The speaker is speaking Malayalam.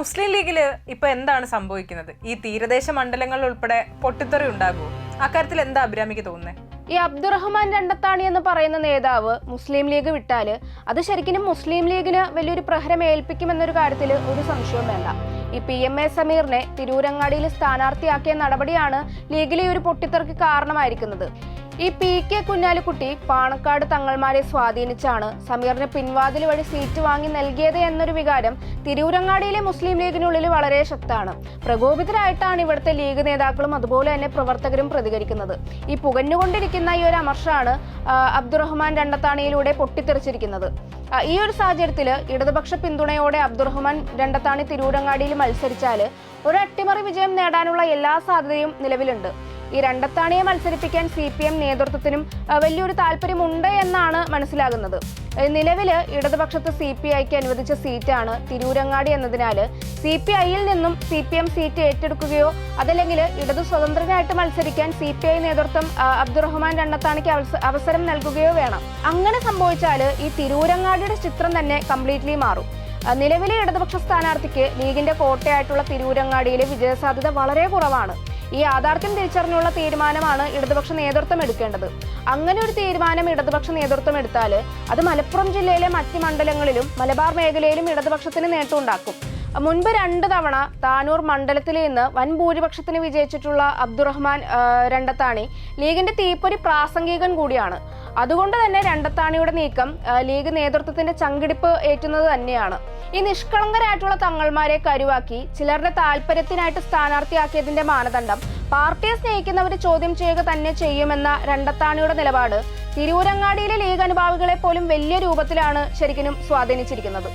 മുസ്ലിം ലീഗില് ഇപ്പൊ എന്താണ് സംഭവിക്കുന്നത്? ഈ തീരദേശ മണ്ഡലങ്ങളിൽ ഉൾപ്പെടെ പൊട്ടിത്തെറി ഉണ്ടാകുമോ? അക്കാര്യത്തിൽ എന്താ അഭിരാമിക്ക് തോന്നുന്നത്? ഈ അബ്ദുറഹ്മാൻ രണ്ടത്താണി എന്ന് പറയുന്ന നേതാവ് മുസ്ലിം ലീഗ് വിട്ടാല് അത് ശരിക്കും മുസ്ലിം ലീഗിന് വലിയൊരു പ്രഹരം ഏൽപ്പിക്കുമെന്നൊരു കാര്യത്തിൽ ഒരു സംശയവും വേണ്ട. ഈ PMA സമീറിനെ തിരൂരങ്ങാടിയിൽ സ്ഥാനാർത്ഥിയാക്കിയ നടപടിയാണ് ലീഗിലെ ഒരു പൊട്ടിത്തെറിക്ക് കാരണമായിരിക്കുന്നത്. ഈ PK കുഞ്ഞാലിക്കുട്ടി പാണക്കാട് തങ്ങൾമാരെ സ്വാധീനിച്ചാണ് സമീറിന് പിൻവാതിൽ വഴി സീറ്റ് വാങ്ങി നൽകിയത് എന്നൊരു വികാരം തിരൂരങ്ങാടിയിലെ മുസ്ലിം ലീഗിനുള്ളിൽ വളരെ ശക്തമാണ്. പ്രകോപിതരായിട്ടാണ് ഇവിടുത്തെ ലീഗ് നേതാക്കളും അതുപോലെ തന്നെ പ്രവർത്തകരും പ്രതികരിക്കുന്നത്. ഈ പുകഞ്ഞുകൊണ്ടിരിക്കുന്ന ഈ ഒരു അമർഷമാണ് അബ്ദുറഹ്മാൻ രണ്ടത്താണിയിലൂടെ പൊട്ടിത്തെറിച്ചിരിക്കുന്നത്. ഈ ഒരു സാഹചര്യത്തിൽ ഇടതുപക്ഷ പിന്തുണയോടെ അബ്ദുറഹ്മാൻ രണ്ടത്താണി തിരൂരങ്ങാടിയിൽ മത്സരിച്ചാൽ ഒരു അട്ടിമറി വിജയം നേടാനുള്ള എല്ലാ സാധ്യതയും നിലവിലുണ്ട്. ഈ രണ്ടത്താണിയെ മത്സരിപ്പിക്കാൻ CPM നേതൃത്വത്തിനും വലിയൊരു താല്പര്യമുണ്ട് എന്നാണ് മനസ്സിലാകുന്നത്. നിലവില് ഇടതുപക്ഷത്ത് CPIക്ക് അനുവദിച്ച സീറ്റാണ് തിരൂരങ്ങാടി എന്നതിനാൽ CPIയിൽ നിന്നും CPM സീറ്റ് ഏറ്റെടുക്കുകയോ അതല്ലെങ്കിൽ ഇടതു സ്വതന്ത്രനായിട്ട് മത്സരിക്കാൻ CPI നേതൃത്വം അബ്ദുറഹ്മാൻ രണ്ടത്താണിക്ക് അവസരം നൽകുകയോ വേണം. അങ്ങനെ സംഭവിച്ചാൽ ഈ തിരൂരങ്ങാടിയുടെ ചിത്രം തന്നെ കംപ്ലീറ്റ്ലി മാറും. നിലവിലെ ഇടതുപക്ഷ സ്ഥാനാർത്ഥിക്ക് ലീഗിന്റെ കോട്ടയായിട്ടുള്ള തിരൂരങ്ങാടിയിലെ വിജയസാധ്യത വളരെ കുറവാണ്. ഈ യാഥാർത്ഥ്യം തിരിച്ചറിഞ്ഞുള്ള തീരുമാനമാണ് ഇടതുപക്ഷ നേതൃത്വം എടുക്കേണ്ടത്. അങ്ങനെ ഒരു തീരുമാനം ഇടതുപക്ഷ നേതൃത്വം എടുത്താൽ അത് മലപ്പുറം ജില്ലയിലെ മറ്റ് മണ്ഡലങ്ങളിലും മലബാർ മേഖലയിലും ഇടതുപക്ഷത്തിന് നേട്ടമുണ്ടാക്കും. മുൻപ് 2 തവണ താനൂർ മണ്ഡലത്തിൽ നിന്ന് വൻ ഭൂരിപക്ഷത്തിന് വിജയിച്ചിട്ടുള്ള അബ്ദുറഹ്മാൻ രണ്ടത്താണി ലീഗിന്റെ തീപ്പൊരി പ്രാസംഗികൻ കൂടിയാണ്. അതുകൊണ്ട് തന്നെ രണ്ടത്താണിയുടെ നീക്കം ലീഗ് നേതൃത്വത്തിന്റെ ചങ്കിടിപ്പ് ഏറ്റുന്നത് തന്നെയാണ്. ഈ നിഷ്കളങ്കരായിട്ടുള്ള തങ്ങൾമാരെ കരുവാക്കി ചിലരുടെ താല്പര്യത്തിനായിട്ട് സ്ഥാനാർത്ഥിയാക്കിയതിന്റെ മാനദണ്ഡം പാർട്ടിയെ സ്നേഹിക്കുന്നവർ ചോദ്യം ചെയ്യുക തന്നെ ചെയ്യുമെന്ന രണ്ടത്താണിയുടെ നിലപാട് തിരൂരങ്ങാടിയിലെ ലീഗ് അനുഭാവികളെ പോലും വലിയ രൂപത്തിലാണ് ശരിക്കും സ്വാധീനിച്ചിരിക്കുന്നത്.